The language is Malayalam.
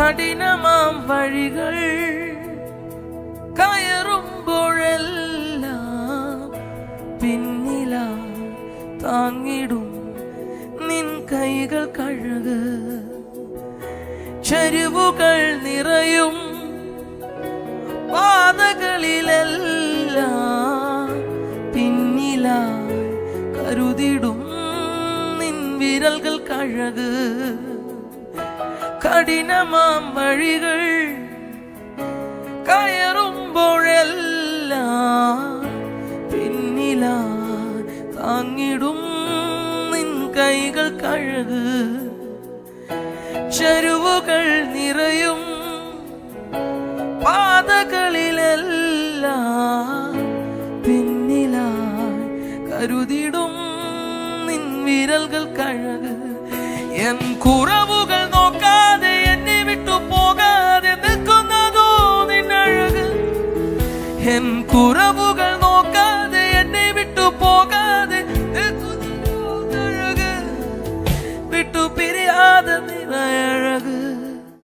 കഠിനമാം വഴികൾ കയറുമ്പോഴെല്ലാം പിന്നിലാ താങ്ങിടും നിൻ കൈകൾ കഴുക്. ചരിവുകൾ നിറയും പാതകളിലെല്ലാം പിന്നിലായി കരുതിടും നിൻ വിരൽകൾ കഴുക്. കഠിനമാം വഴികൾ കയറുമ്പോഴെല്ലാം പിന്നിലായി താങ്ങിടും നിൻ കൈകൾ കഴുക്. ചരിവുകൾ നിറയും പാതകളിലെല്ലാം പിന്നിലായി കരുതിടും നിൻ വിരൽകൾ കഴുക്. എൻ കുറവുകൾ നോക്കാതെ എന്നെ വിട്ടു പോകാതെ നിൽക്കുന്നതോ നിന്നഴക്. എൻ കുറവുകൾ നോക്കാതെ എന്നെ വിട്ടു പോകാതെ നിൽക്കുന്നതോ നിന്നഴക്. വിട്ടു പിരിയാതെ നിന്നഴക്.